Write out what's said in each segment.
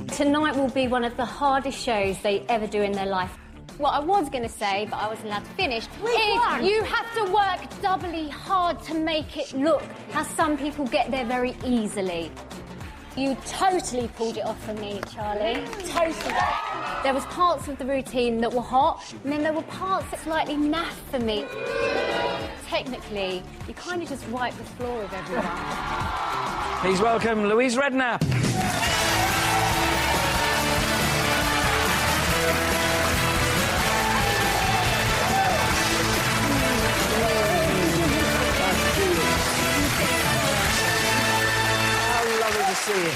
Tonight will be one of the hardest shows they ever do in their life. What I was going to say, but I wasn't allowed to finish, is you have to work doubly hard to make it look how some people get there very easily. You totally pulled it off for me, Charlie. Totally. There was parts of the routine that were hot, and then there were parts that slightly naff for me. Technically, you kind of just wipe the floor with everyone. Please welcome Louise Redknapp. See you.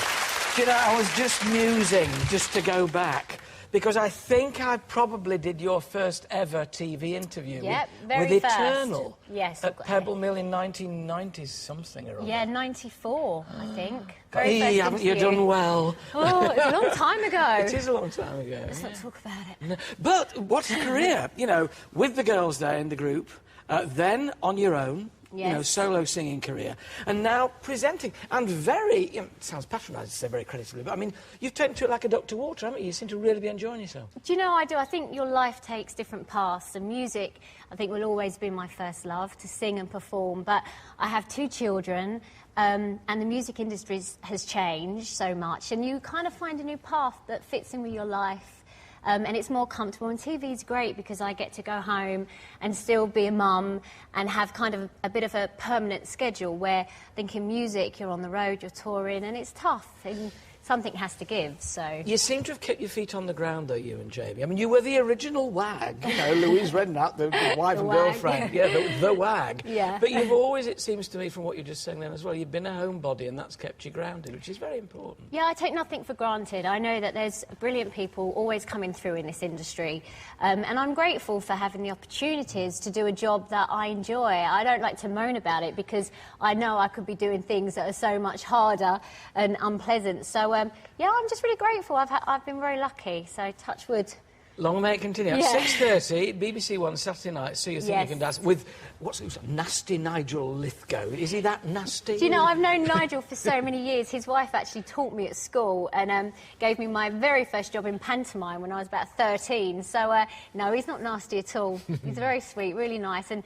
Do you know, I was just musing, just to go back, because I think I probably did your first ever TV interview with Eternal. Yes, at Pebble Mill in 1990 something or other. Yeah, 94, I think. Hey, haven't you done well? Oh, it's a long time ago. It is a long time ago. Let's not talk about it. No. But what a career, you know, with the girls there in the group, then on your own. Yes. You know, solo singing career, and now presenting, and very, you know, it sounds patronising to say very creditably, but I mean, you've taken to it like a duck to water, haven't you? You seem to really be enjoying yourself. Do you know, I do. I think your life takes different paths, and music, I think, will always be my first love, to sing and perform, but I have 2 children, and the music industry has changed so much, and you kind of find a new path that fits in with your life. And it's more comfortable, and TV's great because I get to go home and still be a mum and have kind of a bit of a permanent schedule where I think in music you're on the road, you're touring, and it's tough, and something has to give, so... You seem to have kept your feet on the ground, though, you and Jamie. I mean, you were the original wag, you know, Louise Redknapp, the wife and girlfriend. Yeah, the wag. Yeah. But you've always, it seems to me, from what you're just saying then as well, you've been a homebody, and that's kept you grounded, which is very important. Yeah, I take nothing for granted. I know that there's brilliant people always coming through in this industry, and I'm grateful for having the opportunities to do a job that I enjoy. I don't like to moan about it because I know I could be doing things that are so much harder and unpleasant, so yeah, I'm just really grateful. I've been very lucky, so touch wood. Long may it continue. Yeah. 6:30, BBC One, Saturday night, So You Think You Can Dance, with, what's it, nasty Nigel Lithgow. Is he that nasty? Do you know, I've known Nigel for so many years. His wife actually taught me at school and gave me my very first job in pantomime when I was about 13. So, no, he's not nasty at all. He's very sweet, really nice, and...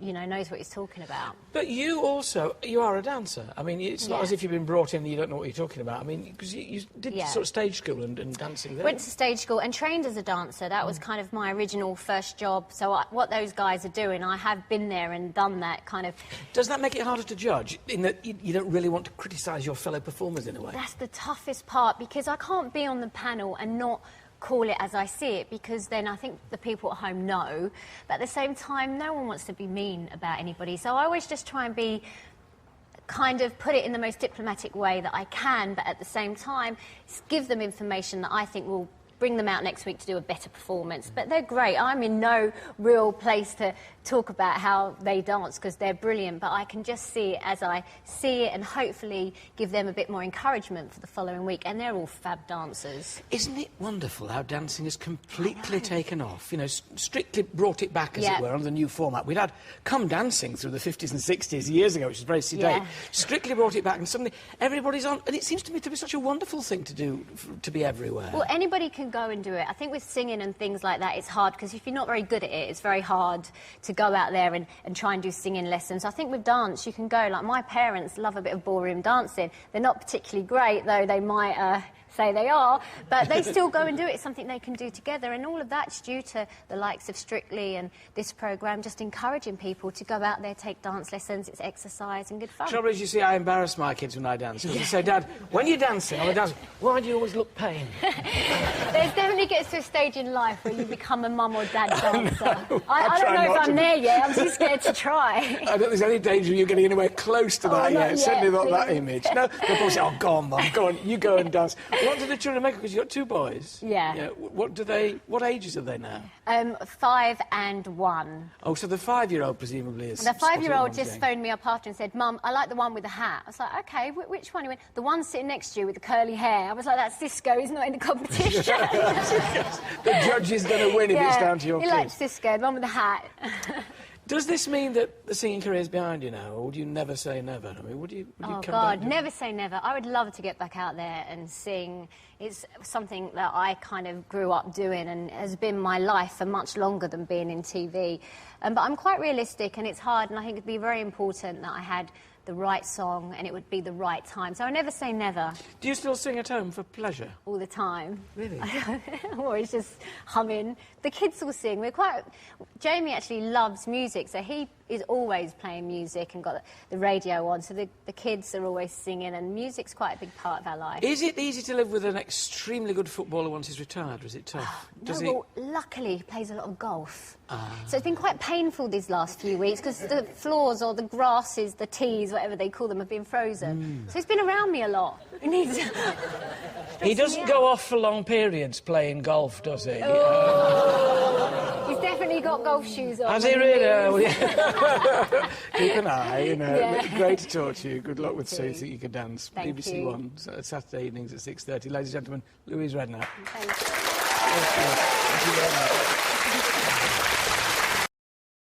you know, knows what he's talking about. But you also, you are a dancer. I mean, it's not as if you've been brought in and you don't know what you're talking about. I mean, because you did sort of stage school and dancing there. Went to stage school and trained as a dancer. That was kind of my original first job. So what those guys are doing, I have been there and done that kind of... Does that make it harder to judge, in that you don't really want to criticise your fellow performers in a way? That's the toughest part, because I can't be on the panel and not call it as I see it, because then I think the people at home know, but at the same time no one wants to be mean about anybody, so I always just try and be kind of put it in the most diplomatic way that I can, but at the same time give them information that I think will bring them out next week to do a better performance. But they're great. I'm in no real place to talk about how they dance because they're brilliant, but I can just see it as I see it and hopefully give them a bit more encouragement for the following week, and they're all fab dancers. Isn't it wonderful how dancing has completely taken off? You know, Strictly brought it back, as it were, under the new format. We'd had Come Dancing through the 50s and 60s years ago, which was very sedate. Strictly brought it back, and suddenly everybody's on, and it seems to me to be such a wonderful thing to do, to be everywhere. Well, anybody can go and do it. I think with singing and things like that, it's hard, because if you're not very good at it, it's very hard to go out there and try and do singing lessons. I think with dance, you can go, like my parents love a bit of ballroom dancing. They're not particularly great, though they might say they are, but they still go and do it. It's something they can do together, and all of that's due to the likes of Strictly and this programme just encouraging people to go out there, take dance lessons. It's exercise and good fun. Trouble is, you see, I embarrass my kids when I dance, because they say, Dad, when you're dancing, I'm a dancer, why do you always look pain? There's definitely gets to a stage in life where you become a mum or dad dancer. I don't know if I'm there yet. I'm too scared to try. I don't think there's any danger of you getting anywhere close to that yet. Certainly not that image. No, they'll probably say, oh, go on, Mum, go on, you go and dance. What do the children make? Because you've got 2 boys. Yeah. What ages are they now? 5 and 1. Oh, so the 5-year-old presumably is... The 5-year-old just phoned me up after and said, Mum, I like the one with the hat. I was like, OK, which one? He went, the one sitting next to you with the curly hair. I was like, that's Cisco, he's not in the competition. The judge is going to win if it's down to your kid. He likes Cisco, the one with the hat. Does this mean that the singing career is behind you now, or would you never say never? I mean, would you Oh, come God, back? never say never. I would love to get back out there and sing. It's something that I kind of grew up doing and has been my life for much longer than being in TV. But I'm quite realistic, and it's hard, and I think it'd be very important that I had the right song and it would be the right time. So I never say never. Do you still sing at home for pleasure? All the time. Really? I'm always just humming. The kids will sing. Jamie actually loves music, so he is always playing music and got the radio on, so the kids are always singing, and music's quite a big part of our life. Is it easy to live with an extremely good footballer once he's retired, or is it tough? Well, luckily he plays a lot of golf. So it's been quite painful these last few weeks because the floors or the grasses, the tees, whatever they call them, have been frozen. So he's been around me a lot. He doesn't go off for long periods playing golf, does he? He's definitely got golf shoes on. Has he really? Oh, yeah. Keep an eye, you know. Yeah. Great to talk to you. Good luck with So You Think You Can Dance. Thank BBC you. One, Saturday evenings at 6:30. Ladies and gentlemen, Louise Redknapp. Thank you. Thank you very much.